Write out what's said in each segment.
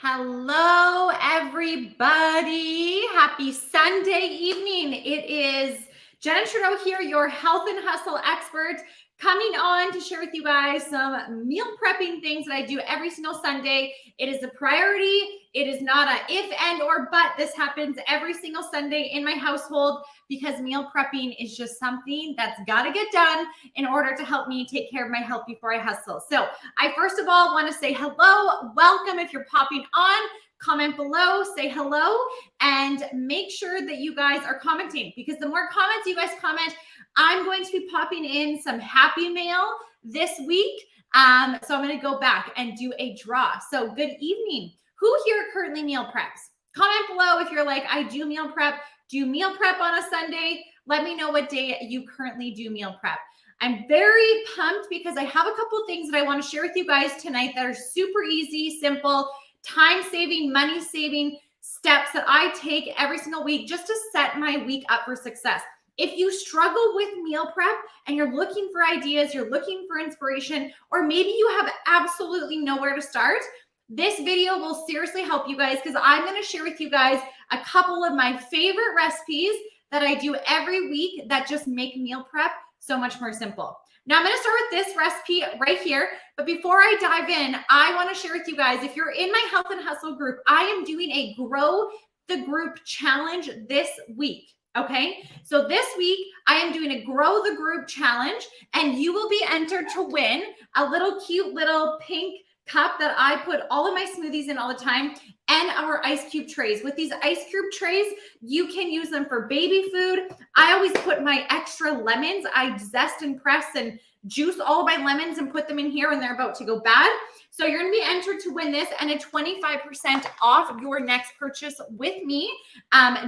Hello, everybody. Happy Sunday evening. It is Jenna Trudeau here, your health and hustle expert, coming on to share with you guys some meal prepping things that I do every single Sunday. It is a priority. It is not a if, and, or but. This happens every single Sunday in my household because meal prepping is just something that's got to get done in order to help me take care of my health before I hustle. So I first of all want to say hello, welcome. If you're popping on, comment below, say hello, and make sure that you guys are commenting, because the more comments you guys comment, I'm going to be popping in some happy mail this week. So I'm going to go back and do a draw. So good evening. Who here currently meal preps? Comment below if you're like, I do meal prep. Do you meal prep on a Sunday? Let me know what day you currently do meal prep. I'm very pumped because I have a couple things that I want to share with you guys tonight that are super easy, simple, time-saving, money-saving steps that I take every single week just to set my week up for success. If you struggle with meal prep and you're looking for ideas, you're looking for inspiration, or maybe you have absolutely nowhere to start, this video will seriously help you guys, because I'm going to share with you guys a couple of my favorite recipes that I do every week that just make meal prep so much more simple. Now I'm going to start with this recipe right here. But before I dive in, I want to share with you guys, if you're in my Health and Hustle group, I am doing a Grow the Group challenge this week. Okay, so this week I am doing a Grow the Group challenge, and you will be entered to win a little cute little pink cup that I put all of my smoothies in all the time, and our ice cube trays. With these ice cube trays, you can use them for baby food. I always put my extra lemons. I zest and press and juice all of my lemons and put them in here when they're about to go bad. So you're going to be entered to win this and a 25% off your next purchase with me,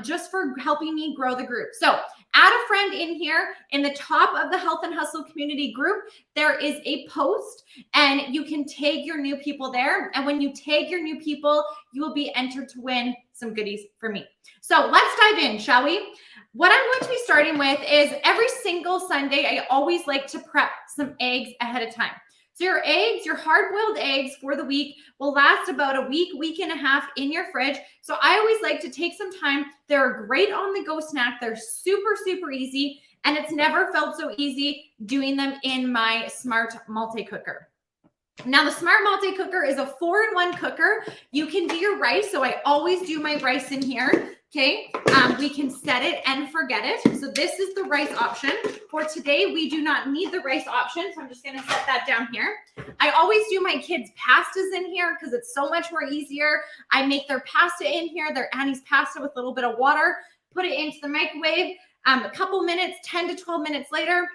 just for helping me grow the group. So add a friend in here. In the top of the Health and Hustle community group, there is a post, and you can tag your new people there. And when you tag your new people, you will be entered to win some goodies for me. So let's dive in, shall we? What I'm going to be starting with is every single Sunday, I always like to prep some eggs ahead of time. So your eggs, your hard-boiled eggs for the week will last about a week, week and a half in your fridge. So I always like to take some time. They're a great on-the-go snack. They're super, super easy, and it's never felt so easy doing them in my Smart Multi-Cooker. Now, the Smart Multi-Cooker is a 4-in-1 cooker. You can do your rice, so I always do my rice in here. Okay, we can set it and forget it. So this is the rice option. For today, we do not need the rice option, so I'm just going to set that down here. I always do my kids' pastas in here because it's so much more easier. I make their pasta in here, their Annie's pasta with a little bit of water, put it into the microwave. A couple minutes, 10 to 12 minutes later,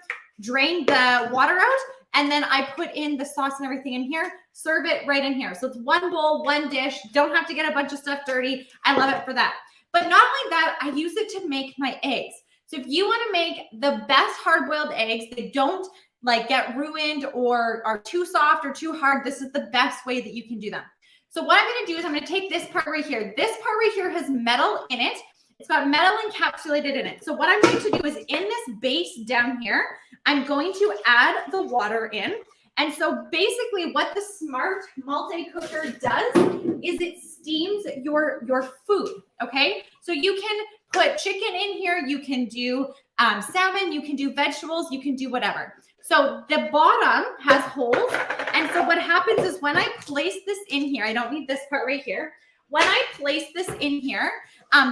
drain the water out, and then I put in the sauce and everything in here, serve it right in here. So it's one bowl, one dish. Don't have to get a bunch of stuff dirty. I love it for that. But not only that, I use it to make my eggs. So if you want to make the best hard-boiled eggs that don't like get ruined or are too soft or too hard, this is the best way that you can do them. So what I'm going to do is I'm going to take this part right here. This part right here has metal in it. It's got metal encapsulated in it. So what I'm going to do is in this base down here, I'm going to add the water in. And so basically what the Smart Multi-Cooker does is it steams your food, okay? So you can put chicken in here, you can do salmon, you can do vegetables, you can do whatever. So the bottom has holes, and so what happens is when I place this in here, I don't need this part right here. When I place this in here,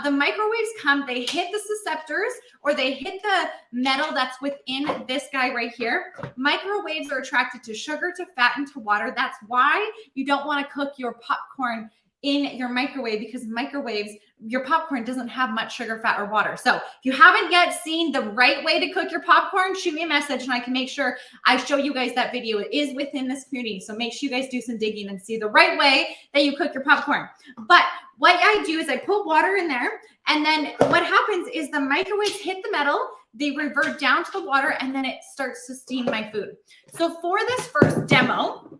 the microwaves come, they hit the susceptors or they hit the metal that's within this guy right here. Microwaves are attracted to sugar, to fat, and to water. That's why you don't want to cook your popcorn in your microwave, because microwaves, your popcorn doesn't have much sugar, fat, or water. So if you haven't yet seen the right way to cook your popcorn, shoot me a message and I can make sure I show you guys that video. It is within this community. So make sure you guys do some digging and see the right way that you cook your popcorn. But what I do is I put water in there, and then what happens is the microwaves hit the metal, they revert down to the water, and then it starts to steam my food. So for this first demo,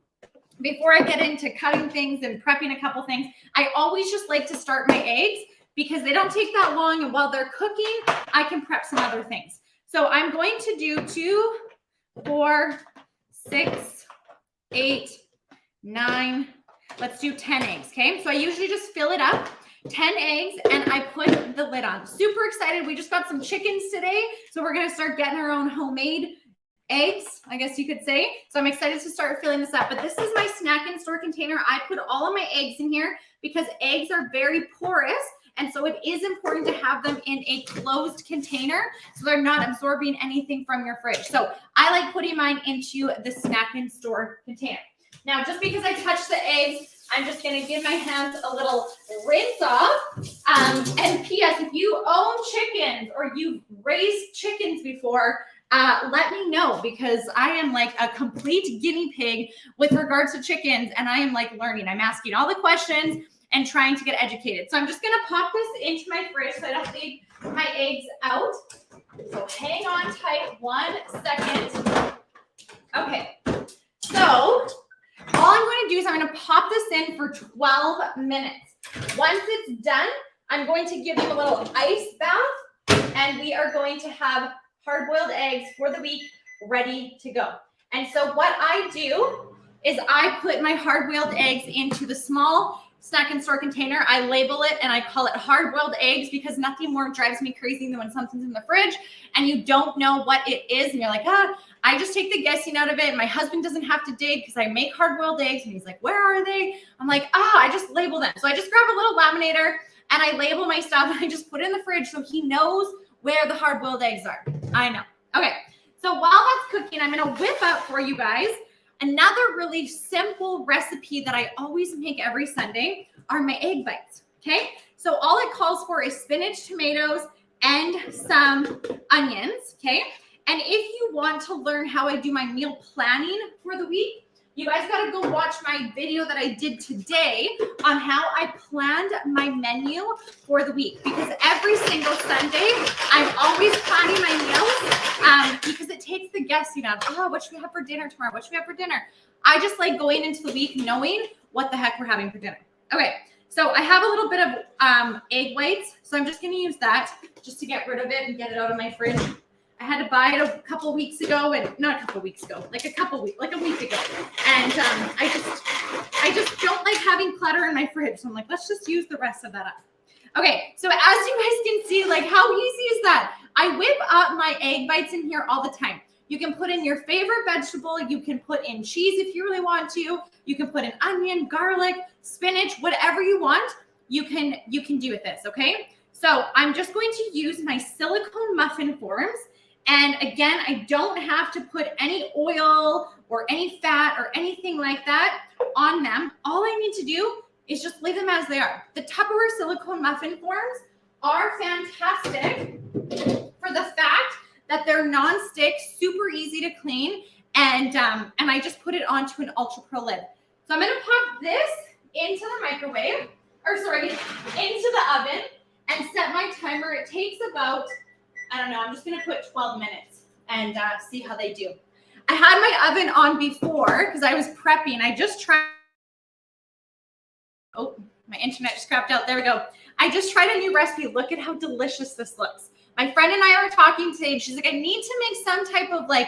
before I get into cutting things and prepping a couple things, I always just like to start my eggs because they don't take that long. And while they're cooking, I can prep some other things. So I'm going to do 2, 4, 6, 8, 9, Let's do 10 eggs, okay? So I usually just fill it up, 10 eggs, and I put the lid on. Super excited. We just got some chickens today, so we're gonna start getting our own homemade eggs, I guess you could say. So I'm excited to start filling this up. But this is my snack and store container. I put all of my eggs in here because eggs are very porous. And so it is important to have them in a closed container so they're not absorbing anything from your fridge. So I like putting mine into the snack and store container. Now, just because I touched the eggs, I'm just going to give my hands a little rinse off. And P.S., if you own chickens or you've raised chickens before, let me know, because I am like a complete guinea pig with regards to chickens, and I am like learning. I'm asking all the questions and trying to get educated. So I'm just going to pop this into my fridge so I don't leave my eggs out. So hang on tight 1 second. Okay, so all I'm going to do is I'm going to pop this in for 12 minutes. Once it's done, I'm going to give them a little ice bath, and we are going to have hard-boiled eggs for the week ready to go. And so what I do is I put my hard-boiled eggs into the small snack and store container. I label it and I call it hard-boiled eggs because nothing more drives me crazy than when something's in the fridge and you don't know what it is. And you're like, I just take the guessing out of it. My husband doesn't have to dig because I make hard-boiled eggs. And he's like, where are they? I'm like, I just label them. So I just grab a little laminator and I label my stuff and I just put it in the fridge so he knows where the hard-boiled eggs are. I know. Okay. So while that's cooking, I'm going to whip up for you guys another really simple recipe that I always make every Sunday are my egg bites, okay? So all it calls for is spinach, tomatoes, and some onions, okay? And if you want to learn how I do my meal planning for the week, you guys got to go watch my video that I did today on how I planned my menu for the week. Because every single Sunday, I'm always planning my meals because it takes the guessing out. What should we have for dinner tomorrow? What should we have for dinner? I just like going into the week knowing what the heck we're having for dinner. Okay, so I have a little bit of egg whites. So I'm just going to use that just to get rid of it and get it out of my fridge. I had to buy it a couple weeks ago, and not a couple weeks ago, like a week ago. And I just don't like having clutter in my fridge. So I'm like, let's just use the rest of that up. Okay, so as you guys can see, like how easy is that? I whip up my egg bites in here all the time. You can put in your favorite vegetable. You can put in cheese if you really want to. You can put in onion, garlic, spinach, whatever you want. You can do with this, okay? So I'm just going to use my silicone muffin forms. And again, I don't have to put any oil or any fat or anything like that on them. All I need to do is just leave them as they are. The Tupperware silicone muffin forms are fantastic for the fact that they're non-stick, super easy to clean, and I just put it onto an Ultra Pro lid. So I'm gonna pop this into the microwave, into the oven, and set my timer. It takes about, I don't know, I'm just gonna put 12 minutes and see how they do. I had my oven on before because I was prepping. I just tried, oh, my internet just crapped out. There we go. I just tried a new recipe. Look at how delicious this looks. My friend and I were talking today and she's like, I need to make some type of like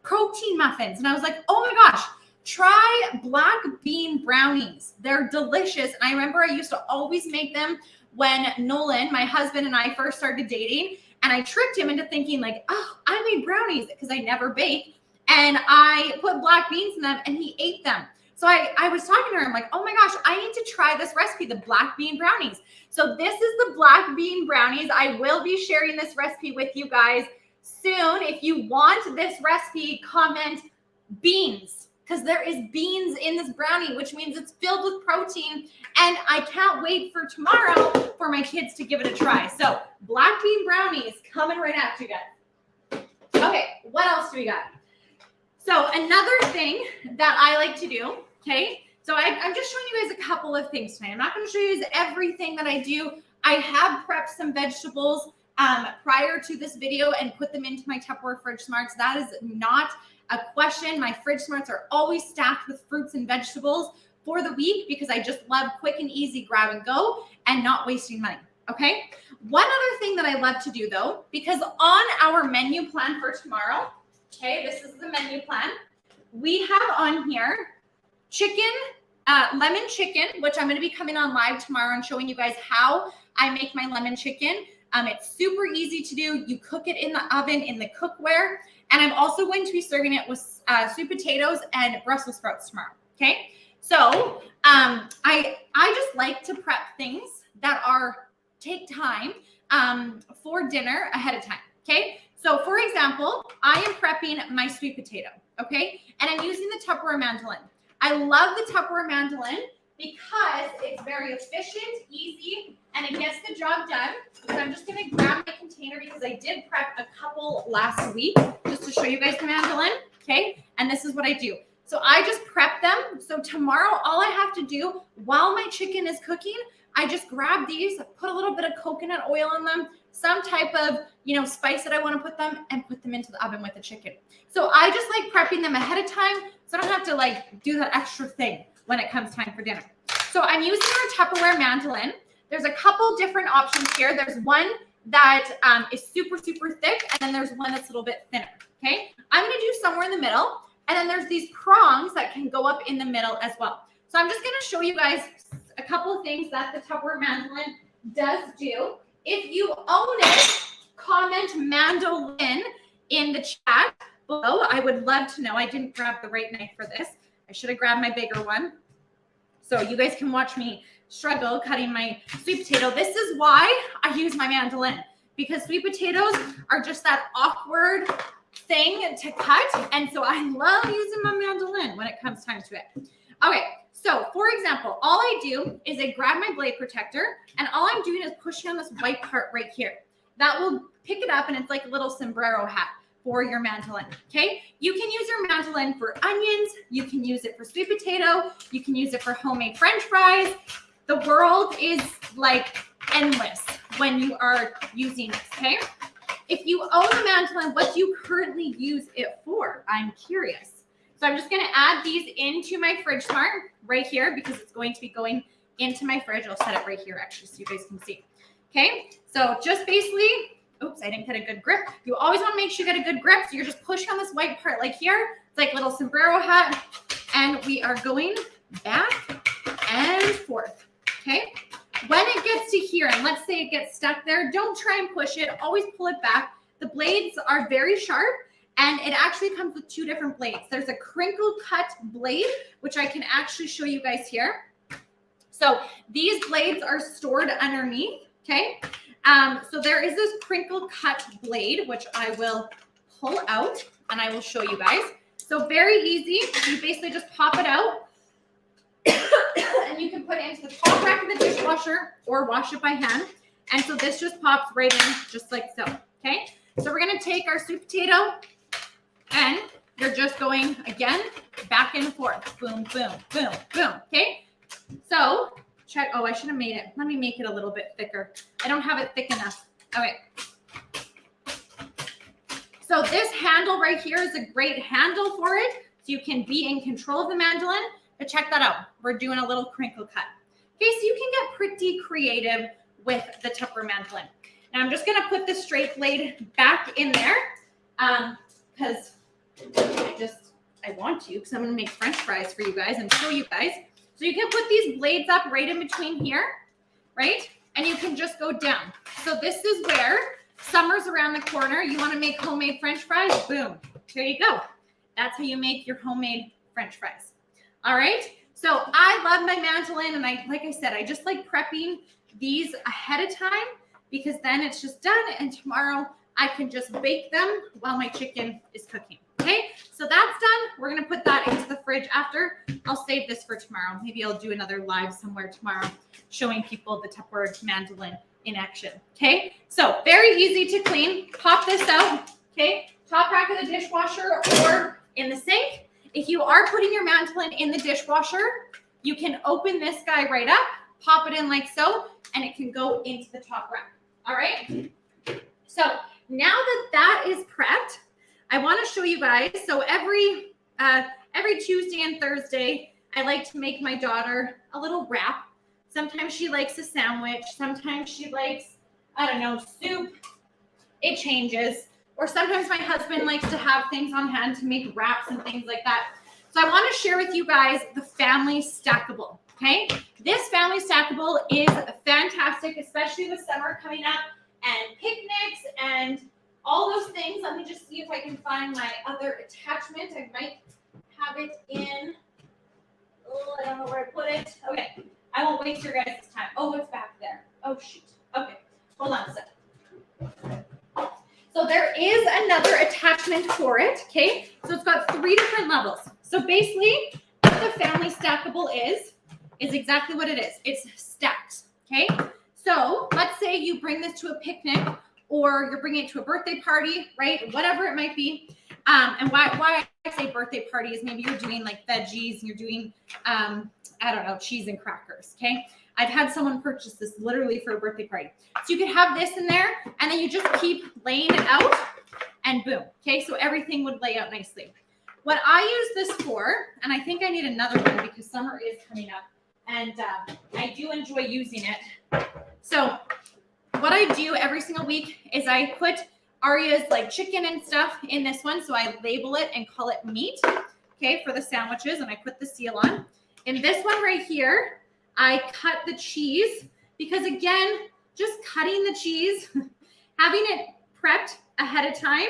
protein muffins. And I was like, oh my gosh, try black bean brownies. They're delicious. And I remember I used to always make them when Nolan, my husband, and I first started dating. And I tricked him into thinking like, oh, I made brownies because I never bake. And I put black beans in them and he ate them. So I was talking to her. I'm like, oh my gosh, I need to try this recipe, the black bean brownies. So this is the black bean brownies. I will be sharing this recipe with you guys soon. If you want this recipe, comment beans, because there is beans in this brownie, which means it's filled with protein. And I can't wait for tomorrow for my kids to give it a try. So black bean brownies coming right at you guys. Okay, what else do we got? So another thing that I like to do, okay, so I'm just showing you guys a couple of things tonight. I'm not going to show you guys everything that I do. I have prepped some vegetables prior to this video and put them into my Tupperware Fridge Smarts. That is not a question. My Fridge Smarts are always stacked with fruits and vegetables for the week because I just love quick and easy grab and go and not wasting money, okay? One other thing that I love to do though, because on our menu plan for tomorrow, okay, this is the menu plan. We have on here chicken lemon chicken, which I'm going to be coming on live tomorrow and showing you guys how I make my lemon chicken. It's super easy to do. You cook it in the oven in the cookware. And I'm also going to be serving it with sweet potatoes and Brussels sprouts tomorrow. Okay. So I just like to prep things that take time for dinner ahead of time. Okay. So for example, I am prepping my sweet potato. Okay. And I'm using the Tupperware mandolin. I love the Tupperware mandolin because it's very efficient, easy, and it gets the job done. So I'm just going to grab my container because I did prep a couple last week just to show you guys the mandolin. Okay. And this is what I do. So I just prep them. So tomorrow, all I have to do while my chicken is cooking, I just grab these, put a little bit of coconut oil on them, some type of, spice that I want to put them, and put them into the oven with the chicken. So I just like prepping them ahead of time so I don't have to do that extra thing when it comes time for dinner. So I'm using our Tupperware mandolin. There's a couple different options here. There's one that is super, super thick, and then there's one that's a little bit thinner, okay? I'm going to do somewhere in the middle, and then there's these prongs that can go up in the middle as well. So I'm just going to show you guys a couple of things that the Tupperware mandolin does do. If you own it, comment mandolin in the chat below. I would love to know. I didn't grab the right knife for this. I should have grabbed my bigger one. So you guys can watch me struggle cutting my sweet potato. This is why I use my mandolin, because sweet potatoes are just that awkward thing to cut. And so I love using my mandolin when it comes time to it. Okay. So for example, all I do is I grab my blade protector, and all I'm doing is pushing on this white part right here. That will pick it up, and it's like a little sombrero hat for your mandolin. Okay. You can use your mandolin for onions. You can use it for sweet potato. You can use it for homemade French fries. The world is endless when you are using this. Okay. If you own the mandolin, what do you currently use it for? I'm curious. So I'm just going to add these into my fridge smart right here because it's going to be going into my fridge. I'll set it right here actually so you guys can see. Okay. So just basically, oops, I didn't get a good grip. You always want to make sure you get a good grip. So you're just pushing on this white part like here. It's like a little sombrero hat. And we are going back and forth. Okay. When it gets to here, and let's say it gets stuck there, don't try and push it. Always pull it back. The blades are very sharp. And it actually comes with two different blades. There's a Crinkle Cut Blade, which I can actually show you guys here. So these blades are stored underneath, okay? So there is this Crinkle Cut Blade, which I will pull out, and I will show you guys. So very easy. You basically just pop it out, and you can put it into the top rack of the dishwasher or wash it by hand. And so this just pops right in just like so, okay? So we're going to take our sweet potato, and you're just going, again, back and forth. Boom, boom, boom, boom. Okay? So, check. Oh, I should have made it. Let me make it a little bit thicker. I don't have it thick enough. Okay. So this handle right here is a great handle for it. So you can be in control of the mandolin. But check that out. We're doing a little crinkle cut. Okay, so you can get pretty creative with the Tupperware mandolin. Now I'm just going to put the straight blade back in there. Because I want to, because I'm going to make French fries for you guys and show you guys. So you can put these blades up right in between here, right? And you can just go down. So this is where summer's around the corner. You want to make homemade French fries? Boom. There you go. That's how you make your homemade French fries. All right. So I love my mandolin. And like I said, I just like prepping these ahead of time because then it's just done. And tomorrow I can just bake them while my chicken is cooking. Okay, so that's done. We're going to put that into the fridge after. I'll save this for tomorrow. Maybe I'll do another live somewhere tomorrow showing people the Tupperware mandolin in action. Okay, so very easy to clean. Pop this out. Okay, top rack of the dishwasher or in the sink. If you are putting your mandolin in the dishwasher, you can open this guy right up, pop it in like so, and it can go into the top rack. All right, so now that is prepped, I want to show you guys. So every Tuesday and Thursday, I like to make my daughter a little wrap. Sometimes she likes a sandwich. Sometimes she likes, I don't know, soup. It changes. Or sometimes my husband likes to have things on hand to make wraps and things like that. So I want to share with you guys the family stackable. Okay, this family stackable is fantastic, especially with summer coming up and picnics and all those things. Let me just see if I can find my other attachment. I might have it in, oh, I don't know where I put it. Okay, I won't waste your guys' time. Oh, it's back there. Oh, shoot. Okay, hold on a second. So there is another attachment for it, okay? So it's got 3 different levels. So basically, what the family stackable is exactly what it is. It's stacked, okay? So let's say you bring this to a picnic or you're bringing it to a birthday party, right? Whatever it might be. And why I say birthday party is maybe you're doing like veggies and you're doing, I don't know, cheese and crackers, okay? I've had someone purchase this literally for a birthday party. So you could have this in there and then you just keep laying it out and boom, okay? So everything would lay out nicely. What I use this for, and I think I need another one because summer is coming up and I do enjoy using it. So what I do every single week is I put Arya's like chicken and stuff in this one. So I label it and call it meat, okay, for the sandwiches, and I put the seal on. In this one right here, I cut the cheese because again, just cutting the cheese, having it prepped ahead of time,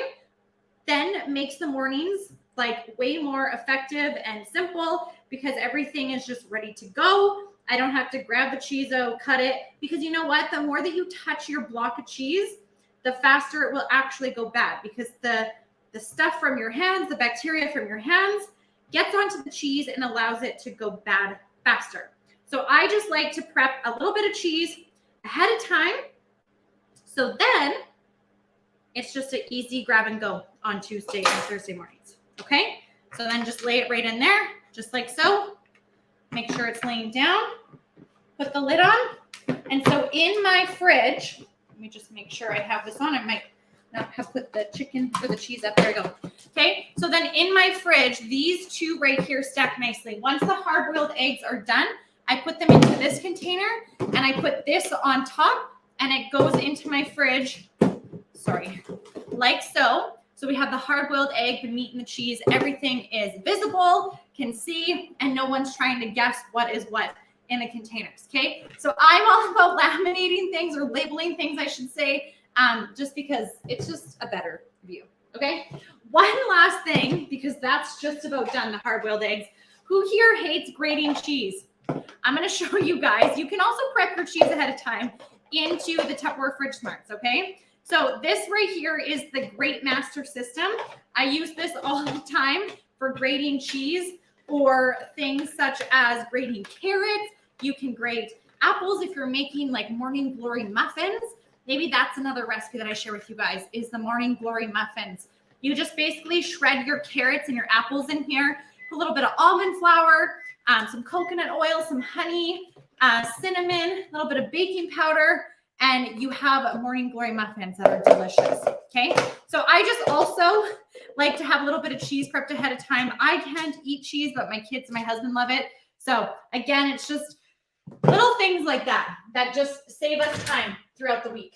then makes the mornings like way more effective and simple because everything is just ready to go. I don't have to grab the cheese out, cut it, because you know what? The more that you touch your block of cheese, the faster it will actually go bad because the stuff from your hands, the bacteria from your hands gets onto the cheese and allows it to go bad faster. So I just like to prep a little bit of cheese ahead of time. So then it's just an easy grab and go on Tuesday and Thursday mornings. Okay. So then just lay it right in there, just like so. Make sure it's laying down, put the lid on. And so in my fridge, let me just make sure I have this on. I might not have put the chicken or the cheese up. There we go. Okay. So then in my fridge, these 2 right here stack nicely. Once the hard-boiled eggs are done, I put them into this container and I put this on top and it goes into my fridge, sorry, like so. So we have the hard-boiled egg, the meat and the cheese, everything is visible, can see, and no one's trying to guess what is what in the containers, okay? So I'm all about laminating things or labeling things, I should say, just because it's just a better view, okay? One last thing, because that's just about done, the hard-boiled eggs. Who here hates grating cheese? I'm going to show you guys. You can also prep your cheese ahead of time into the Tupperware Fridge Smarts, okay? So this right here is the Grate Master system. I use this all the time for grating cheese or things such as grating carrots. You can grate apples if you're making like Morning Glory muffins. Maybe that's another recipe that I share with you guys is the Morning Glory muffins. You just basically shred your carrots and your apples in here, put a little bit of almond flour, some coconut oil, some honey, cinnamon, a little bit of baking powder, and you have Morning Glory muffins that are delicious, okay? So I just also like to have a little bit of cheese prepped ahead of time. I can't eat cheese, but my kids and my husband love it. So again, it's just little things like that that just save us time throughout the week.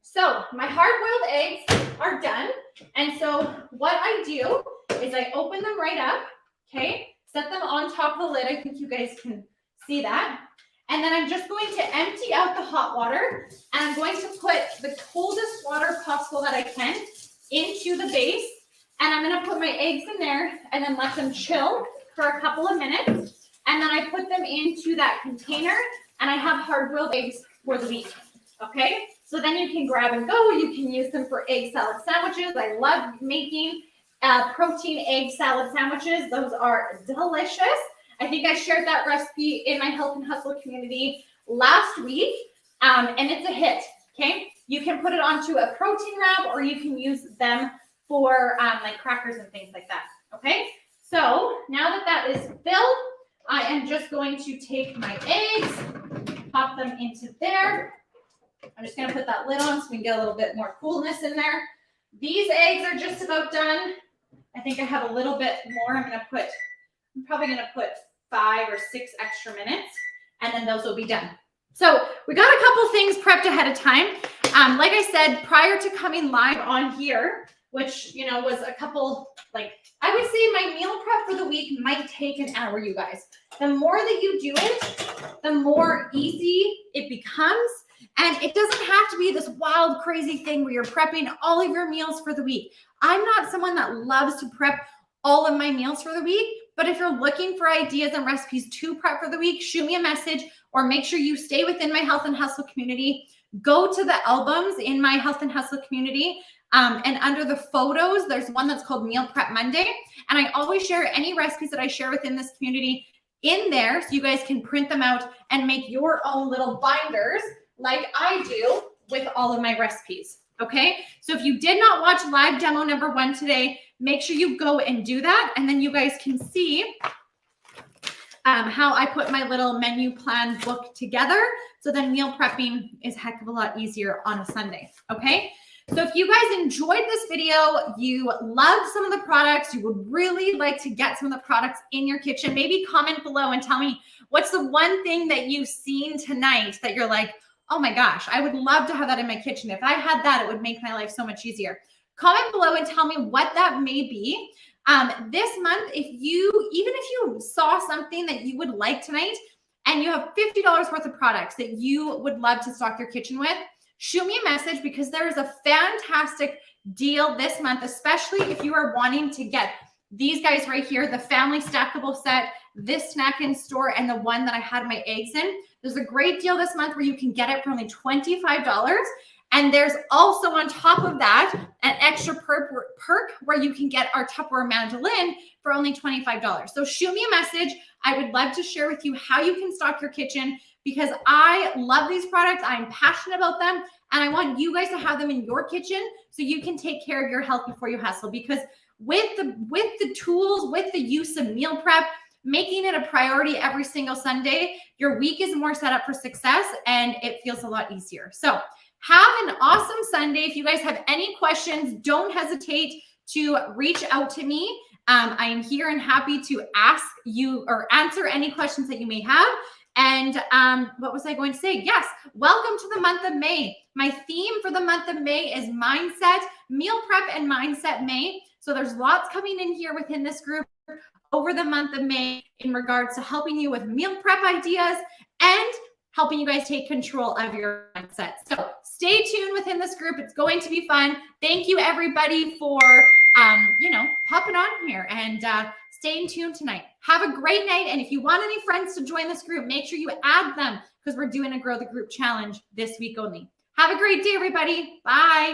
So my hard-boiled eggs are done. And so what I do is I open them right up, okay? Set them on top of the lid. I think you guys can see that. And then I'm just going to empty out the hot water and I'm going to put the coldest water possible that I can into the base. And I'm going to put my eggs in there and then let them chill for a couple of minutes. And then I put them into that container and I have hard-boiled eggs for the week. Okay? So then you can grab and go. You can use them for egg salad sandwiches. I love making protein egg salad sandwiches. Those are delicious. I think I shared that recipe in my Health and Hustle community last week, and it's a hit, okay? You can put it onto a protein wrap, or you can use them for like crackers and things like that, okay? So now that that is filled, I am just going to take my eggs, pop them into there. I'm just gonna put that lid on so we can get a little bit more coolness in there. These eggs are just about done. I think I have a little bit more. I'm probably gonna put 5 or 6 extra minutes, and then those will be done. So we got a couple things prepped ahead of time. Like I said, prior to coming live on here, which, you know, was a couple, like, I would say my meal prep for the week might take an hour, you guys. The more that you do it, the more easy it becomes. And it doesn't have to be this wild, crazy thing where you're prepping all of your meals for the week. I'm not someone that loves to prep all of my meals for the week, but if you're looking for ideas and recipes to prep for the week, shoot me a message or make sure you stay within my Health and Hustle community. Go to the albums in my Health and Hustle community. And under the photos, there's one that's called Meal Prep Monday. And I always share any recipes that I share within this community in there so you guys can print them out and make your own little binders like I do with all of my recipes. Okay, so if you did not watch live demo number 1 today, make sure you go and do that. And then you guys can see how I put my little menu plan book together. So then meal prepping is a heck of a lot easier on a Sunday. Okay, so if you guys enjoyed this video, you loved some of the products, you would really like to get some of the products in your kitchen, maybe comment below and tell me what's the one thing that you've seen tonight that you're like, oh my gosh, I would love to have that in my kitchen. If I had that, it would make my life so much easier. Comment below and tell me what that may be. This month, even if you saw something that you would like tonight and you have $50 worth of products that you would love to stock your kitchen with, shoot me a message because there is a fantastic deal this month, especially if you are wanting to get these guys right here, the family stackable set, this snack in store, and the one that I had my eggs in. There's a great deal this month where you can get it for only $25. And there's also on top of that, an extra perk where you can get our Tupperware mandolin for only $25. So shoot me a message. I would love to share with you how you can stock your kitchen because I love these products. I'm passionate about them. And I want you guys to have them in your kitchen so you can take care of your health before you hustle. Because with the tools, with the use of meal prep, making it a priority every single Sunday, your week is more set up for success and it feels a lot easier. So have an awesome Sunday. If you guys have any questions, don't hesitate to reach out to me. I am here and happy to ask you or answer any questions that you may have. And what was I going to say? Yes, welcome to the month of May. My theme for the month of May is mindset, meal prep and mindset May. So there's lots coming in here within this group over the month of May in regards to helping you with meal prep ideas and helping you guys take control of your mindset. So stay tuned within this group. It's going to be fun. Thank you everybody for, popping on here and staying tuned tonight. Have a great night. And if you want any friends to join this group, make sure you add them because we're doing a Grow the Group challenge this week only. Have a great day, everybody. Bye.